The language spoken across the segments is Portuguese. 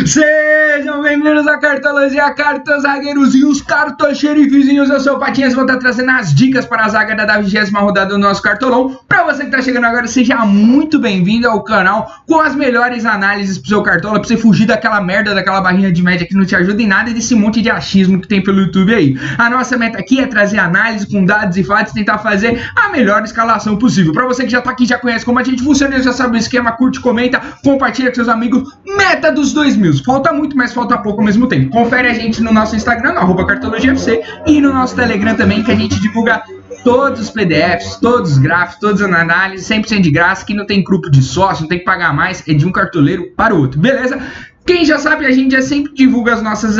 Sejam bem-vindos à Cartologia, cartozagueiros e os cartoxerifezinhos. Eu sou o Patinhas e vou estar trazendo as dicas para a zaga da 20ª rodada do nosso Cartolão. Para você que está chegando agora, seja muito bem-vindo ao canal com as melhores análises pro seu Cartola, para você fugir daquela merda, daquela barrinha de média que não te ajuda em nada e desse monte de achismo que tem pelo YouTube aí. A nossa meta aqui é trazer análise com dados e fatos e tentar fazer a melhor escalação possível. Para você que já tá aqui, já conhece como a gente funciona, já sabe o esquema, curte, comenta, compartilha com seus amigos. Meta dos 2.000. Falta muito, mas falta pouco ao mesmo tempo. Confere a gente no nosso Instagram, no @cartologiafc, e no nosso Telegram também, que a gente divulga todos os PDFs, todos os gráficos, todas as análises, 100% de graça, que não tem grupo de sócio, não tem que pagar mais, é de um cartoleiro para o outro, beleza? Quem já sabe, a gente já sempre divulga as nossas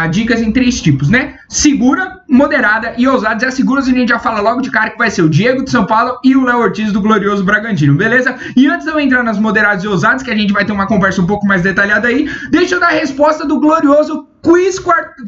dicas em 3 tipos, né? Segura, moderada e ousadas. E as seguras a gente já fala logo de cara que vai ser o Diego de São Paulo e o Léo Ortiz do glorioso Bragantino, beleza? E antes de eu entrar nas moderadas e ousadas, que a gente vai ter uma conversa um pouco mais detalhada aí, deixa eu dar a resposta do glorioso quiz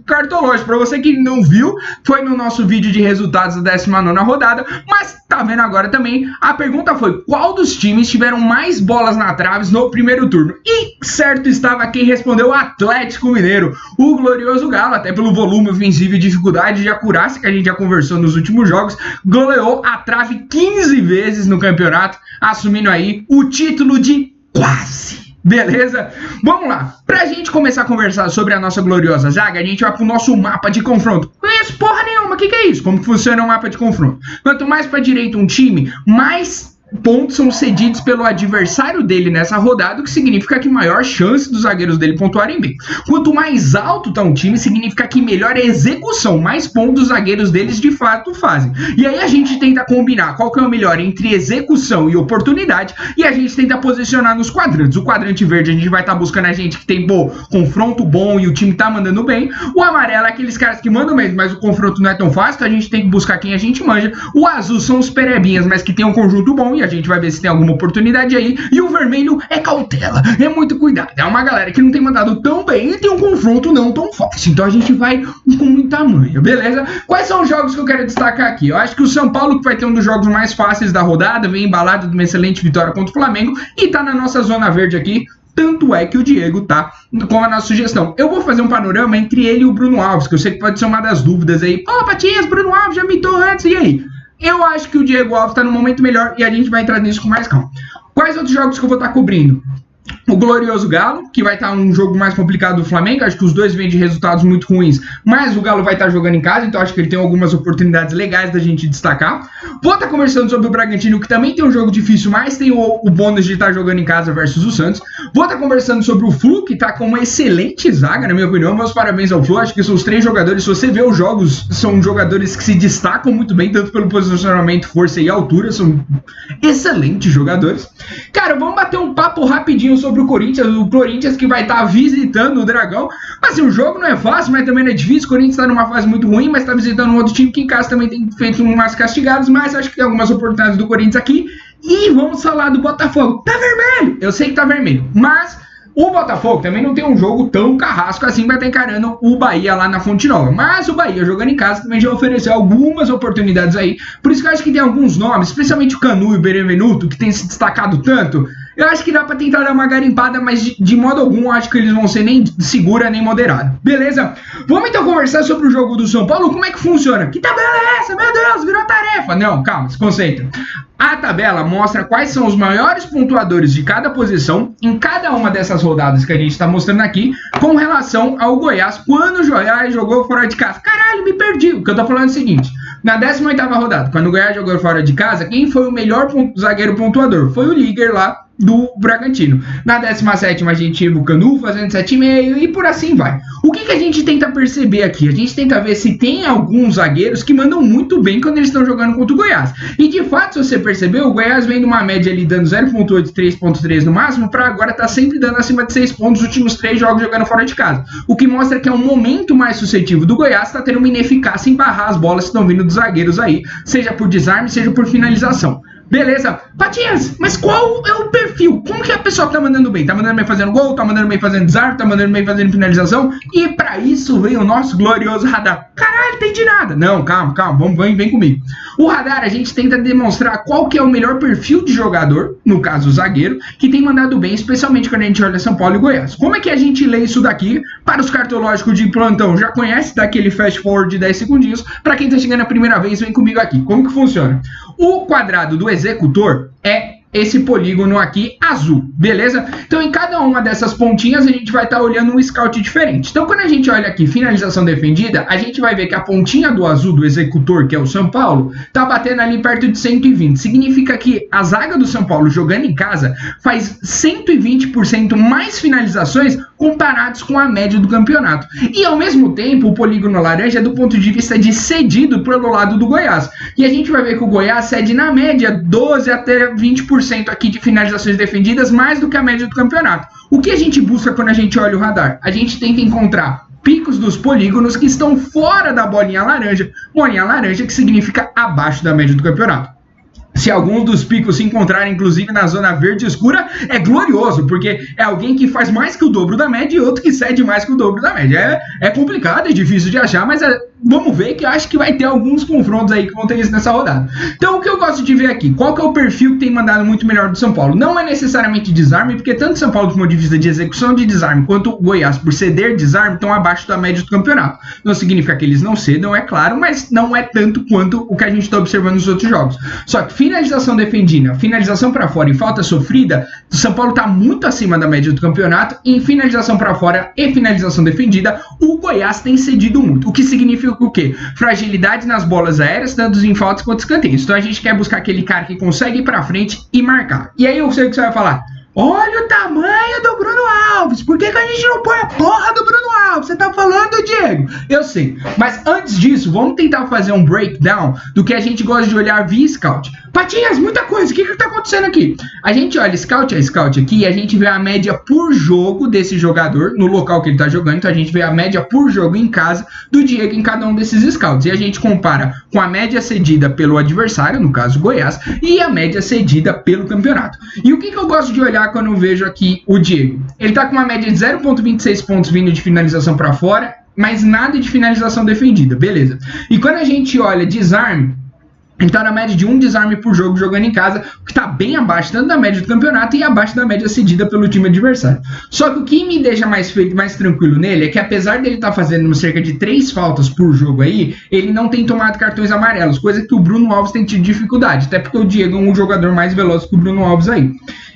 cartológico. Pra você que não viu, foi no nosso vídeo de resultados da 19ª rodada, mas tá vendo agora também. A pergunta foi: qual dos times tiveram mais bolas na trave no primeiro turno? E certo estava quem respondeu: o Atlético Mineiro, o glorioso Galo, até pelo volume ofensivo e dificuldade de acurácia que a gente já conversou nos últimos jogos, goleou a trave 15 vezes no campeonato, assumindo aí o título de quase. Beleza? Vamos lá. Pra gente começar a conversar sobre a nossa gloriosa zaga, a gente vai pro nosso mapa de confronto. Conheço porra nenhuma. O que é isso? Como que funciona o mapa de confronto? Quanto mais pra direita um time, mais pontos são cedidos pelo adversário dele nessa rodada, o que significa que maior chance dos zagueiros dele pontuarem bem. Quanto mais alto tá um time, significa que melhor execução, mais pontos os zagueiros deles de fato fazem. E aí a gente tenta combinar qual que é o melhor entre execução e oportunidade, e a gente tenta posicionar nos quadrantes. O quadrante verde a gente vai estar buscando a gente que tem confronto bom e o time tá mandando bem. O amarelo é aqueles caras que mandam mesmo, mas o confronto não é tão fácil, então a gente tem que buscar quem a gente manja. O azul são os perebinhas, mas que tem um conjunto bom, e a gente vai ver se tem alguma oportunidade aí. E o vermelho é cautela, é muito cuidado. É uma galera que não tem mandado tão bem e tem um confronto não tão fácil. Então a gente vai com muita manha, beleza? Quais são os jogos que eu quero destacar aqui? Eu acho que o São Paulo, que vai ter um dos jogos mais fáceis da rodada, vem embalado de uma excelente vitória contra o Flamengo e tá na nossa zona verde aqui. Tanto é que o Diego tá com a nossa sugestão. Eu vou fazer um panorama entre ele e o Bruno Alves, que eu sei que pode ser uma das dúvidas aí. Pô, Patinhas, Bruno Alves já mitou antes, e aí? Eu acho que o Diego Alves está no momento melhor e a gente vai entrar nisso com mais calma. Quais outros jogos que eu vou estar cobrindo? O glorioso Galo, que vai estar um jogo mais complicado do Flamengo. Acho que os dois vêm de resultados muito ruins, mas o Galo vai estar jogando em casa, então acho que ele tem algumas oportunidades legais da gente destacar. Vou estar conversando sobre o Bragantino, que também tem um jogo difícil, mas tem o bônus de estar jogando em casa versus o Santos. Vou estar conversando sobre o Flu, que está com uma excelente zaga, na minha opinião. Meus parabéns ao Flu. Acho que são os 3 jogadores, se você vê os jogos, são jogadores que se destacam muito bem, tanto pelo posicionamento, força e altura. São excelentes jogadores. Cara, vamos bater um papo rapidinho sobre o Corinthians que vai estar visitando o Dragão. Assim, o jogo não é fácil, mas também não é difícil. O Corinthians está numa fase muito ruim, mas está visitando um outro time que em casa também tem feito umas castigadas, mas acho que tem algumas oportunidades do Corinthians aqui. E vamos falar do Botafogo. Tá vermelho! Eu sei que tá vermelho, mas o Botafogo também não tem um jogo tão carrasco assim, vai estar encarando o Bahia lá na Fonte Nova. Mas o Bahia, jogando em casa, também já ofereceu algumas oportunidades aí. Por isso que eu acho que tem alguns nomes, especialmente o Canu e o Benevenuto, que tem se destacado tanto. Eu acho que dá pra tentar dar uma garimpada, mas de modo algum eu acho que eles vão ser nem segura nem moderado. Beleza? Vamos então conversar sobre o jogo do São Paulo. Como é que funciona? Que tabela é essa? Meu Deus, virou tarefa. Não, calma, se concentra. A tabela mostra quais são os maiores pontuadores de cada posição em cada uma dessas rodadas que a gente está mostrando aqui com relação ao Goiás, quando o Goiás jogou fora de casa. Caralho, me perdi. O que eu tô falando é o seguinte: na 18ª rodada, quando o Goiás jogou fora de casa, quem foi o melhor zagueiro pontuador? Foi o Liger lá do Bragantino. Na 17ª a gente teve o Canu fazendo 7,5 e por assim vai. O que a gente tenta perceber aqui? A gente tenta ver se tem alguns zagueiros que mandam muito bem quando eles estão jogando contra o Goiás. E de fato, se você percebeu, o Goiás vem numa média ali dando 0,8, 3,3 no máximo, para agora tá sempre dando acima de 6 pontos nos últimos 3 jogos jogando fora de casa. O que mostra que é um momento mais suscetível do Goiás, tá tendo uma ineficácia em barrar as bolas que estão vindo dos zagueiros aí, seja por desarme, seja por finalização. Beleza? Patinhas, mas qual é o perfil? Como que a pessoa tá mandando bem? Tá mandando bem fazendo gol? Tá mandando bem fazendo desarme? Tá mandando bem fazendo finalização? E pra isso vem o nosso glorioso radar. Caralho, entendi nada. Não, calma, vem comigo. O radar, a gente tenta demonstrar qual que é o melhor perfil de jogador, no caso o zagueiro, que tem mandado bem, especialmente quando a gente olha São Paulo e Goiás. Como é que a gente lê isso daqui para os cartológicos de plantão? Já conhece daquele fast forward de 10 segundinhos? Para quem tá chegando a primeira vez, vem comigo aqui. Como que funciona? O quadrado do executor é esse polígono aqui azul, beleza? Então em cada uma dessas pontinhas a gente vai estar olhando um scout diferente. Então quando a gente olha aqui finalização defendida, a gente vai ver que a pontinha do azul do executor, que é o São Paulo, tá batendo ali perto de 120. Significa que a zaga do São Paulo jogando em casa faz 120% mais finalizações comparados com a média do campeonato. E ao mesmo tempo o polígono laranja é do ponto de vista de cedido pelo lado do Goiás. E a gente vai ver que o Goiás cede na média 12 até 20% aqui de finalizações defendidas, mais do que a média do campeonato. O que a gente busca quando a gente olha o radar? A gente tenta encontrar picos dos polígonos que estão fora da bolinha laranja que significa abaixo da média do campeonato. Se alguns dos picos se encontrarem, inclusive, na zona verde escura, é glorioso, porque é alguém que faz mais que o dobro da média e outro que cede mais que o dobro da média. É complicado, é difícil de achar, mas vamos ver que eu acho que vai ter alguns confrontos aí que vão ter isso nessa rodada. Então, o que eu gosto de ver aqui, qual que é o perfil que tem mandado muito melhor do São Paulo? Não é necessariamente desarme, porque tanto São Paulo, do ponto de vista de execução de desarme, quanto o Goiás, por ceder desarme, estão abaixo da média do campeonato. Não significa que eles não cedam, é claro, mas não é tanto quanto o que a gente está observando nos outros jogos. Só que finalização defendida, finalização para fora e falta sofrida, o São Paulo está muito acima da média do campeonato. E em finalização para fora e finalização defendida, o Goiás tem cedido muito. O que significa o quê? Fragilidade nas bolas aéreas, tanto em faltas quanto escanteios. Então a gente quer buscar aquele cara que consegue ir para frente e marcar. E aí eu sei o que você vai falar. Olha o tamanho do Bruno Alves. Por que a gente não põe a porra do Bruno Alves? Você tá falando, Diego? Eu sei. Mas antes disso, vamos tentar fazer um breakdown do que a gente gosta de olhar via scout. Patinhas, muita coisa. O que tá acontecendo aqui? A gente olha scout a scout aqui e a gente vê a média por jogo desse jogador no local que ele tá jogando. Então a gente vê a média por jogo em casa do Diego em cada um desses scouts. E a gente compara com a média cedida pelo adversário, no caso Goiás, e a média cedida pelo campeonato. E o que eu gosto de olhar quando eu vejo aqui o Diego? Ele tá com uma média de 0,26 pontos vindo de finalização para fora, mas nada de finalização defendida, beleza. E quando a gente olha desarme, ele tá na média de um desarme por jogo jogando em casa, que tá bem abaixo tanto da média do campeonato e abaixo da média cedida pelo time adversário. Só que o que me deixa mais tranquilo nele é que apesar dele estar fazendo cerca de 3 faltas por jogo aí, ele não tem tomado cartões amarelos, coisa que o Bruno Alves tem tido dificuldade, até porque o Diego é um jogador mais veloz que o Bruno Alves aí.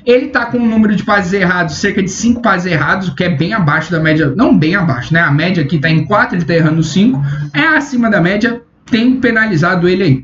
Ele tá com um número de passes errados, cerca de 5 passes errados, o que é bem abaixo da média, não bem abaixo, né? A média aqui tá em 4, ele tá errando 5, é acima da média, tem penalizado ele aí.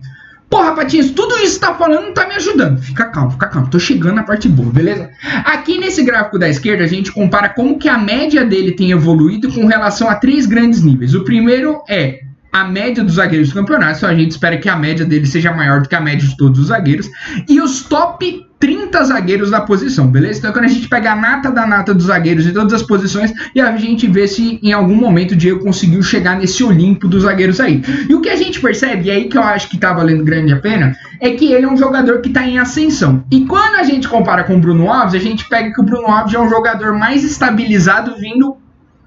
Porra, Patinhas, tudo isso que tá falando não tá me ajudando. Fica calmo, tô chegando na parte boa, beleza? Aqui nesse gráfico da esquerda, a gente compara como que a média dele tem evoluído com relação a 3 grandes níveis. O primeiro é a média dos zagueiros do campeonato, então a gente espera que a média dele seja maior do que a média de todos os zagueiros. E os top 30 zagueiros da posição, beleza? Então quando a gente pega a nata da nata dos zagueiros de todas as posições e a gente vê se em algum momento o Diego conseguiu chegar nesse Olimpo dos zagueiros aí. E o que a gente percebe, e aí que eu acho que tá valendo grande a pena, é que ele é um jogador que tá em ascensão. E quando a gente compara com o Bruno Alves, a gente pega que o Bruno Alves é um jogador mais estabilizado vindo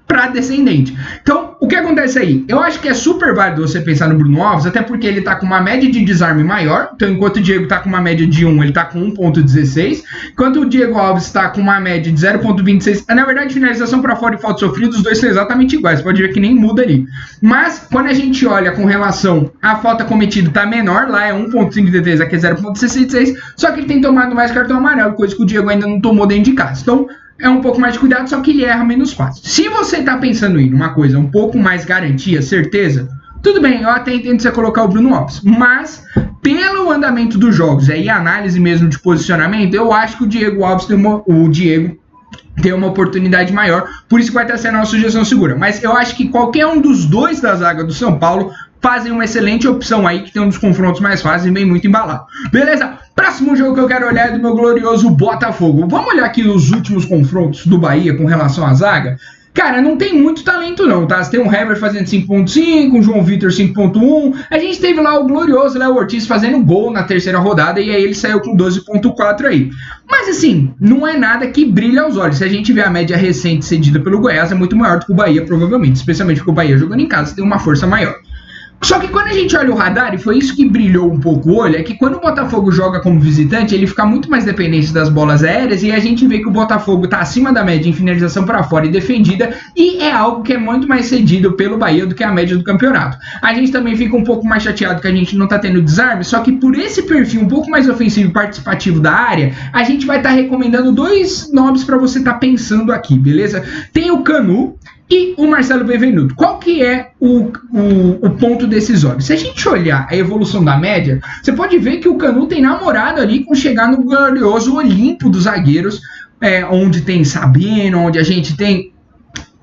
para descendente. Então, o que acontece aí? Eu acho que é super válido você pensar no Bruno Alves, até porque ele tá com uma média de desarme maior. Então, enquanto o Diego tá com uma média de 1, ele tá com 1,16. Enquanto o Diego Alves tá com uma média de 0,26. Na verdade, finalização para fora e falta sofrida, os dois são exatamente iguais. Você pode ver que nem muda ali. Mas, quando a gente olha com relação à falta cometida, tá menor. Lá é 1,53, aqui é 0,66. Só que ele tem tomado mais cartão amarelo, coisa que o Diego ainda não tomou dentro de casa. Então, é um pouco mais de cuidado, só que ele erra menos fácil. Se você tá pensando em uma coisa um pouco mais garantia, certeza, tudo bem, eu até entendo você colocar o Bruno Alves, mas pelo andamento dos jogos e análise mesmo de posicionamento, eu acho que o Diego Alves tem uma oportunidade maior, por isso que vai estar sendo uma sugestão segura. Mas eu acho que qualquer um dos dois da zaga do São Paulo fazem uma excelente opção aí, que tem um dos confrontos mais fáceis e vem muito embalado. Beleza? Próximo jogo que eu quero olhar é do meu glorioso Botafogo. Vamos olhar aqui os últimos confrontos do Bahia com relação à zaga. Cara, não tem muito talento não, tá? Você tem um Hever fazendo 5.5, um João Vitor 5.1, a gente teve lá o glorioso Léo Ortiz fazendo gol na terceira rodada e aí ele saiu com 12.4 aí. Mas assim, não é nada que brilha aos olhos. Se a gente vê a média recente cedida pelo Goiás, é muito maior do que o Bahia, provavelmente, especialmente porque o Bahia jogando em casa tem uma força maior. Só que quando a gente olha o radar, e foi isso que brilhou um pouco o olho, é que quando o Botafogo joga como visitante, ele fica muito mais dependente das bolas aéreas, e a gente vê que o Botafogo está acima da média em finalização para fora e defendida, e é algo que é muito mais cedido pelo Bahia do que a média do campeonato. A gente também fica um pouco mais chateado que a gente não está tendo desarme, só que por esse perfil um pouco mais ofensivo e participativo da área, a gente vai estar recomendando dois nomes para você estar pensando aqui, beleza? Tem o Canu e o Marcelo Bevenuto. Qual que é o ponto decisório? Se a gente olhar a evolução da média, você pode ver que o Canu tem namorado ali com chegar no glorioso Olimpo dos zagueiros, onde tem Sabino, onde a gente tem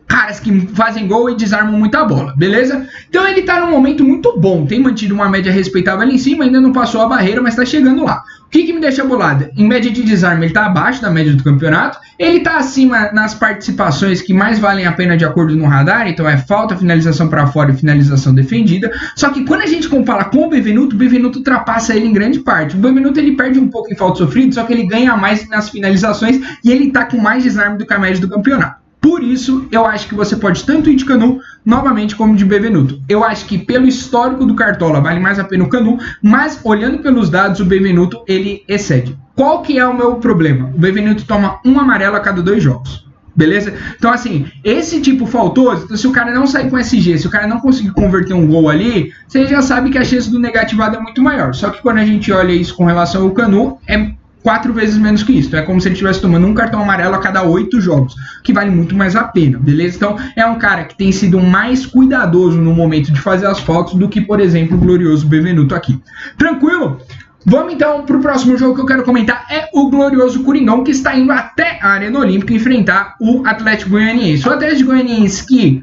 caras que fazem gol e desarmam muita bola, beleza? Então ele tá num momento muito bom, tem mantido uma média respeitável ali em cima, ainda não passou a barreira, mas tá chegando lá. O que me deixa bolada? Em média de desarme ele tá abaixo da média do campeonato, ele tá acima nas participações que mais valem a pena de acordo no radar, então é falta, finalização para fora e finalização defendida, só que quando a gente compara com o Bevenuto ultrapassa ele em grande parte. O Bevenuto ele perde um pouco em falta sofrida, só que ele ganha mais nas finalizações e ele tá com mais desarme do que a média do campeonato. Por isso, eu acho que você pode tanto ir de Canu, novamente, como de Bevenuto. Eu acho que pelo histórico do Cartola, vale mais a pena o Canu, mas olhando pelos dados, o Bevenuto, ele excede. Qual que é o meu problema? O Bevenuto toma um amarelo a cada 2 jogos. Beleza? Então, assim, esse tipo faltoso, então, se o cara não sair com SG, se o cara não conseguir converter um gol ali, você já sabe que a chance do negativado é muito maior. Só que quando a gente olha isso com relação ao Canu, é 4 vezes menos que isso. É como se ele estivesse tomando um cartão amarelo a cada 8 jogos, que vale muito mais a pena, beleza? Então, é um cara que tem sido mais cuidadoso no momento de fazer as faltas do que, por exemplo, o glorioso Bevenuto aqui. Tranquilo? Vamos então para o próximo jogo que eu quero comentar, é o glorioso Coringão, que está indo até a Arena Olímpica enfrentar o Atlético Goianiense. O Atlético Goianiense que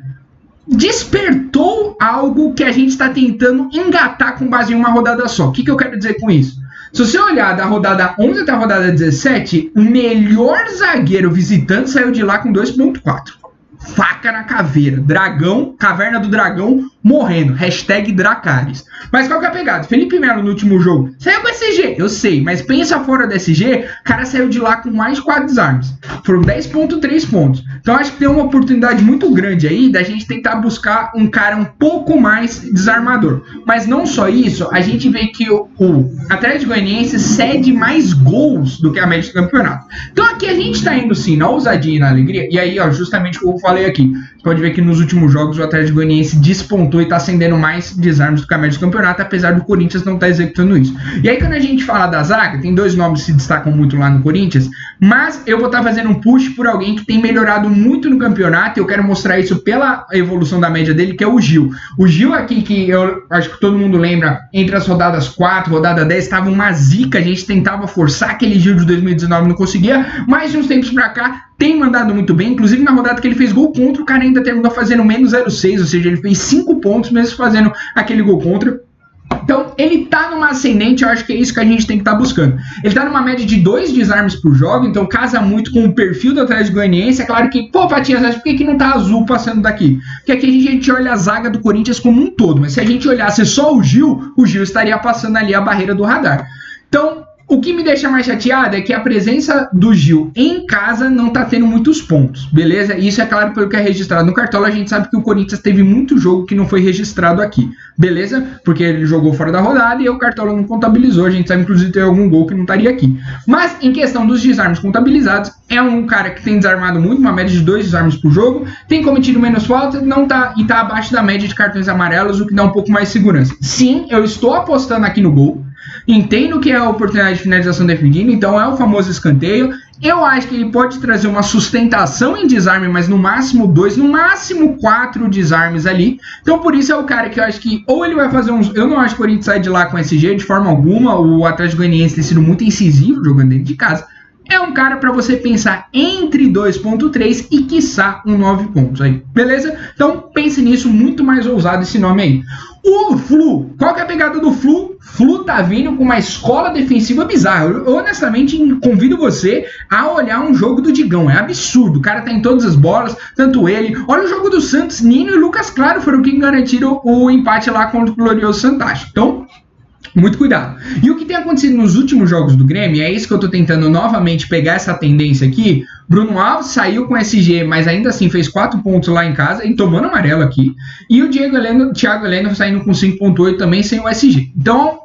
despertou algo que a gente está tentando engatar com base em uma rodada só. O que eu quero dizer com isso? Se você olhar da rodada 11 até a rodada 17, o melhor zagueiro visitante saiu de lá com 2.4. Faca na caveira. Dragão, Caverna do Dragão morrendo. Hashtag Dracarys. Mas qual que é a pegada? Felipe Melo no último jogo saiu com SG, eu sei, mas pensa fora da SG, o cara saiu de lá com mais de 4 desarmes. Foram 10.3 pontos. Então acho que tem uma oportunidade muito grande aí da gente tentar buscar um cara um pouco mais desarmador. Mas não só isso, a gente vê que o Atlético Goianiense cede mais gols do que a média do campeonato. Então aqui a gente tá indo sim na ousadia e na alegria. E aí, ó, justamente o que eu falei aqui. Você pode ver que nos últimos jogos o Atlético Goianiense despontou e tá acendendo mais desarmes do que a média do campeonato, apesar do Corinthians não estar executando isso. E aí quando a gente fala da zaga, tem 2 nomes que se destacam muito lá no Corinthians, mas eu vou estar fazendo um push por alguém que tem melhorado muito no campeonato, e eu quero mostrar isso pela evolução da média dele, que é o Gil. O Gil aqui, que eu acho que todo mundo lembra, entre as rodadas 4, rodada 10, estava uma zica, a gente tentava forçar aquele Gil de 2019, não conseguia, mas de uns tempos pra cá, tem mandado muito bem, inclusive na rodada que ele fez gol contra, o cara ainda terminou fazendo menos 0,6, ou seja, ele fez 5 pontos mesmo fazendo aquele gol contra. Então, ele tá numa ascendente, eu acho que é isso que a gente tem que estar buscando. Ele tá numa média de 2 desarmes por jogo, então casa muito com o perfil do Atlético Goianiense. É claro que, pô, Patinhas, por que não tá azul passando daqui? Porque aqui a gente olha a zaga do Corinthians como um todo, mas se a gente olhasse só o Gil estaria passando ali a barreira do radar. Então, o que me deixa mais chateado é que a presença do Gil em casa não tá tendo muitos pontos, beleza? Isso é claro pelo que é registrado no Cartola. A gente sabe que o Corinthians teve muito jogo que não foi registrado aqui, beleza? Porque ele jogou fora da rodada e o Cartola não contabilizou. A gente sabe inclusive ter algum gol que não estaria aqui. Mas em questão dos desarmes contabilizados, é um cara que tem desarmado muito, uma média de 2 desarmes por jogo, tem cometido menos faltas, não tá, e tá abaixo da média de cartões amarelos, o que dá um pouco mais de segurança. Sim, eu estou apostando aqui no gol. Entendo que é a oportunidade de finalização defendida, então é o famoso escanteio. Eu acho que ele pode trazer uma sustentação em desarme, mas no máximo 2, no máximo 4 desarmes ali. Então por isso é o cara que eu acho que ou ele vai fazer uns... Eu não acho que o Corinthians sai de lá com SG de forma alguma. O Atlético Goianiense tem sido muito incisivo jogando dentro de casa. É um cara para você pensar entre 2.3 e quiçá 9 pontos aí, beleza? Então pense nisso, muito mais ousado esse nome aí. O Flu, qual que é a pegada do Flu? Flu tá vindo com uma escola defensiva bizarra. Eu honestamente convido você a olhar um jogo do Digão. É absurdo. O cara tá em todas as bolas, tanto ele. Olha o jogo do Santos. Nino e Lucas Claro foram quem garantiram o empate lá contra o glorioso Fantástico. Então, muito cuidado. E o que tem acontecido nos últimos jogos do Grêmio, é isso que eu tô tentando novamente pegar essa tendência aqui. Bruno Alves saiu com SG, mas ainda assim fez 4 pontos lá em casa e tomando amarelo aqui. E o Thiago Heleno saindo com 5.8 também sem o SG. Então,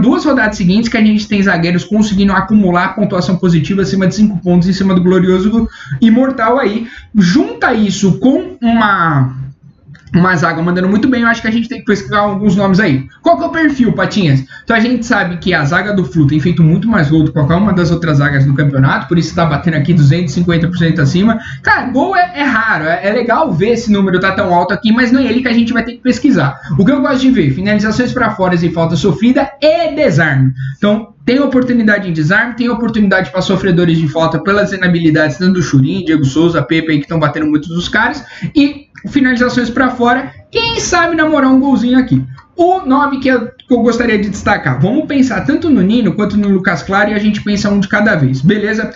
duas rodadas seguintes que a gente tem zagueiros conseguindo acumular pontuação positiva acima de 5 pontos em cima do glorioso Imortal aí. Junta isso com uma zaga mandando muito bem, eu acho que a gente tem que pesquisar alguns nomes aí. Qual que é o perfil, Patinhas? Então a gente sabe que a zaga do Flu tem feito muito mais gol do que qualquer uma das outras zagas do campeonato, por isso tá batendo aqui 250% acima. Cara, gol é raro, é legal ver esse número tá tão alto aqui, mas não é ele que a gente vai ter que pesquisar. O que eu gosto de ver, finalizações para fora e falta sofrida e desarme. Então, tem oportunidade em desarme, tem oportunidade para sofredores de falta pelas inabilidades tanto do Churin, Diego Souza, Pepe aí que estão batendo muito dos caras, e finalizações para fora, quem sabe namorar um golzinho aqui. O nome que eu gostaria de destacar, vamos pensar tanto no Nino quanto no Lucas Claro e a gente pensa um de cada vez, beleza?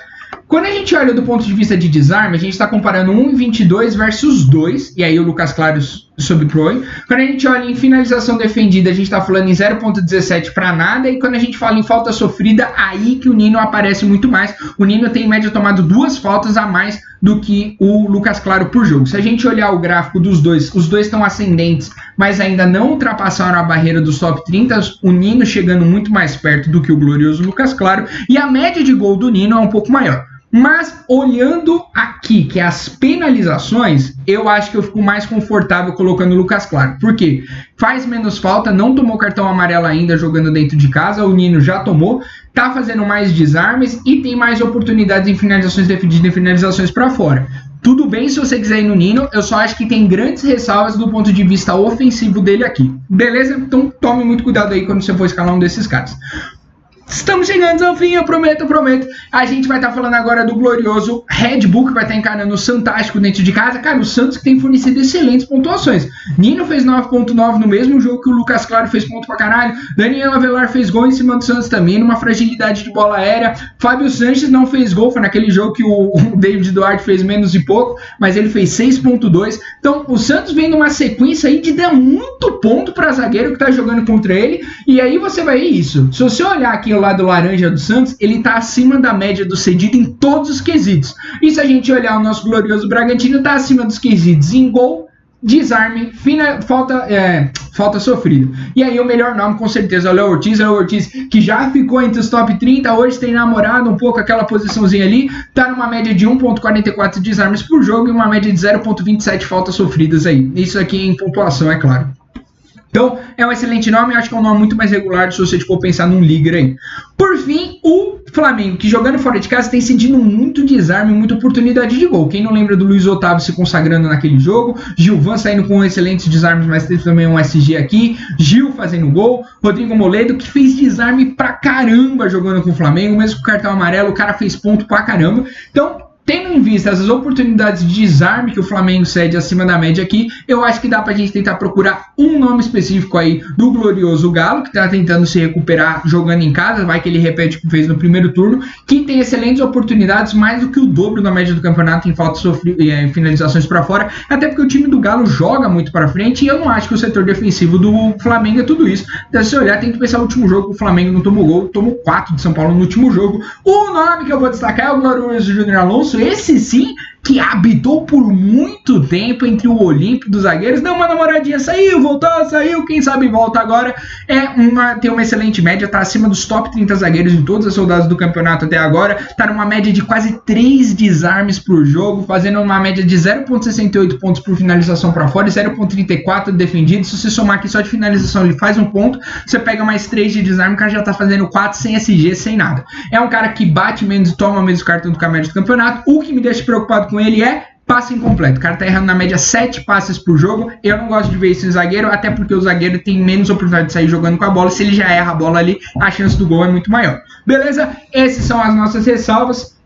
Quando a gente olha do ponto de vista de desarme, a gente está comparando 1,22 versus 2, e aí o Lucas Claro sobrepõe. Quando a gente olha em finalização defendida, a gente está falando em 0,17 para nada, e quando a gente fala em falta sofrida, aí que o Nino aparece muito mais. O Nino tem em média tomado 2 faltas a mais do que o Lucas Claro por jogo. Se a gente olhar o gráfico dos dois, os dois estão ascendentes, mas ainda não ultrapassaram a barreira dos top 30, o Nino chegando muito mais perto do que o glorioso Lucas Claro, e a média de gol do Nino é um pouco maior. Mas, olhando aqui, que é as penalizações, eu acho que eu fico mais confortável colocando o Lucas Claro. Por quê? Faz menos falta, não tomou cartão amarelo ainda jogando dentro de casa, o Nino já tomou, tá fazendo mais desarmes e tem mais oportunidades em finalizações defendidas e finalizações para fora. Tudo bem se você quiser ir no Nino, eu só acho que tem grandes ressalvas do ponto de vista ofensivo dele aqui. Beleza? Então tome muito cuidado aí quando você for escalar um desses caras. Estamos chegando ao fim, eu prometo. A gente vai estar falando agora do glorioso Red Bull, que vai estar encarando o Fantástico dentro de casa. Cara, o Santos que tem fornecido excelentes pontuações. Nino fez 9.9 no mesmo jogo que o Lucas Claro fez ponto pra caralho. Daniel Avelar fez gol em cima do Santos também, numa fragilidade de bola aérea. Fábio Sanches não fez gol, foi naquele jogo que o David Duarte fez menos de pouco, mas ele fez 6.2. Então, o Santos vem numa sequência aí de dar muito ponto pra zagueiro que tá jogando contra ele. E aí você vai ver isso. Se você olhar aqui o lado laranja do Santos, ele tá acima da média do cedido em todos os quesitos. E se a gente olhar o nosso glorioso Bragantino, tá acima dos quesitos em gol, desarme, falta sofrida. E aí o melhor nome com certeza é o Léo Ortiz, que já ficou entre os top 30, hoje tem namorado um pouco aquela posiçãozinha ali, tá numa média de 1.44 desarmes por jogo e uma média de 0.27 faltas sofridas aí. Isso aqui em pontuação, é claro. Então, é um excelente nome, eu acho que é um nome muito mais regular se você for pensar num líder aí. Por fim, o Flamengo, que jogando fora de casa tem sentido muito desarme, muita oportunidade de gol. Quem não lembra do Luiz Otávio se consagrando naquele jogo, Gilvan saindo com excelentes desarmes, mas teve também um SG aqui, Gil fazendo gol, Rodrigo Moledo, que fez desarme pra caramba jogando com o Flamengo, mesmo com o cartão amarelo, o cara fez ponto pra caramba. Então, tendo em vista essas oportunidades de desarme que o Flamengo cede acima da média aqui, eu acho que dá pra gente tentar procurar um nome específico aí do glorioso Galo, que tá tentando se recuperar jogando em casa, vai que ele repete o que fez no primeiro turno, que tem excelentes oportunidades, mais do que o dobro da média do campeonato em faltas em finalizações pra fora, até porque o time do Galo joga muito pra frente e eu não acho que o setor defensivo do Flamengo é tudo isso. Então, se você olhar, tem que pensar no último jogo, o Flamengo não tomou gol, tomou 4 de São Paulo no último jogo. O nome que eu vou destacar é o glorioso Júnior Alonso, esse sim que habitou por muito tempo entre o Olímpio dos zagueiros, deu uma namoradinha, saiu, voltou, saiu, quem sabe volta agora, tem uma excelente média, tá acima dos top 30 zagueiros de todas as soldados do campeonato até agora, tá numa média de quase 3 desarmes por jogo, fazendo uma média de 0.68 pontos por finalização para fora e 0.34 defendido. Se você somar aqui só de finalização ele faz um ponto, você pega mais 3 de desarme, o cara já tá fazendo 4 sem SG, sem nada. É um cara que bate menos e toma menos cartão do que a média do campeonato. O que me deixa preocupado com ele é passe incompleto. O cara tá errando na média 7 passes por jogo. Eu não gosto de ver isso em zagueiro, até porque o zagueiro tem menos oportunidade de sair jogando com a bola. Se ele já erra a bola ali, a chance do gol é muito maior. Beleza? Essas são as nossas ressalvas.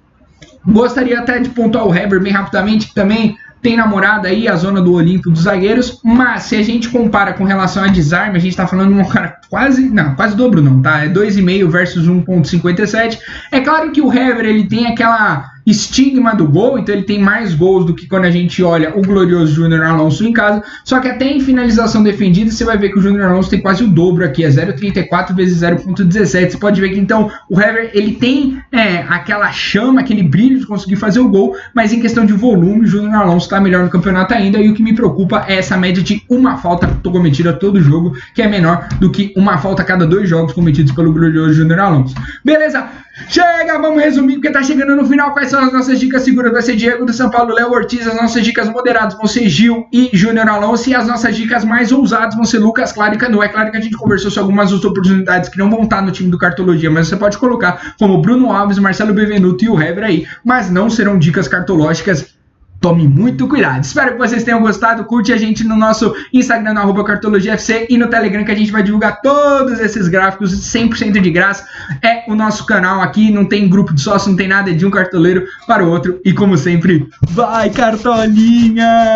Gostaria até de pontuar o Heber bem rapidamente, que também tem namorado aí a zona do Olimpo dos zagueiros, mas se a gente compara com relação a desarme, a gente tá falando de um cara quase dobro não, tá? É 2,5 versus 1,57. É claro que o Hever, ele tem aquela estigma do gol, então ele tem mais gols do que quando a gente olha o glorioso Júnior Alonso em casa, só que até em finalização defendida você vai ver que o Júnior Alonso tem quase o dobro aqui, é 0,34 vezes 0,17, você pode ver que então o Hever, ele tem aquela chama, aquele brilho de conseguir fazer o gol, mas em questão de volume, o Júnior Alonso está melhor no campeonato ainda, e o que me preocupa é essa média de uma falta cometida todo jogo, que é menor do que uma falta a cada 2 jogos cometidos pelo glorioso Júnior Alonso. Beleza? Chega, vamos resumir, porque tá chegando no final. Quais são as nossas dicas seguras? Vai ser Diego do São Paulo, Léo Ortiz. As nossas dicas moderadas vão ser Gil e Júnior Alonso. E as nossas dicas mais ousadas vão ser Lucas Claro e Canu. É claro que a gente conversou sobre algumas outras oportunidades que não vão estar no time do Cartologia, mas você pode colocar como Bruno Alves, Marcelo Bevenuto e o Hever aí, mas não serão dicas cartológicas. Tome muito cuidado. Espero que vocês tenham gostado. Curte a gente no nosso Instagram, no @cartologiafc, e no Telegram, que a gente vai divulgar todos esses gráficos 100% de graça. É o nosso canal aqui, não tem grupo de sócio, não tem nada, de um cartoleiro para o outro. E como sempre, vai Cartolinha!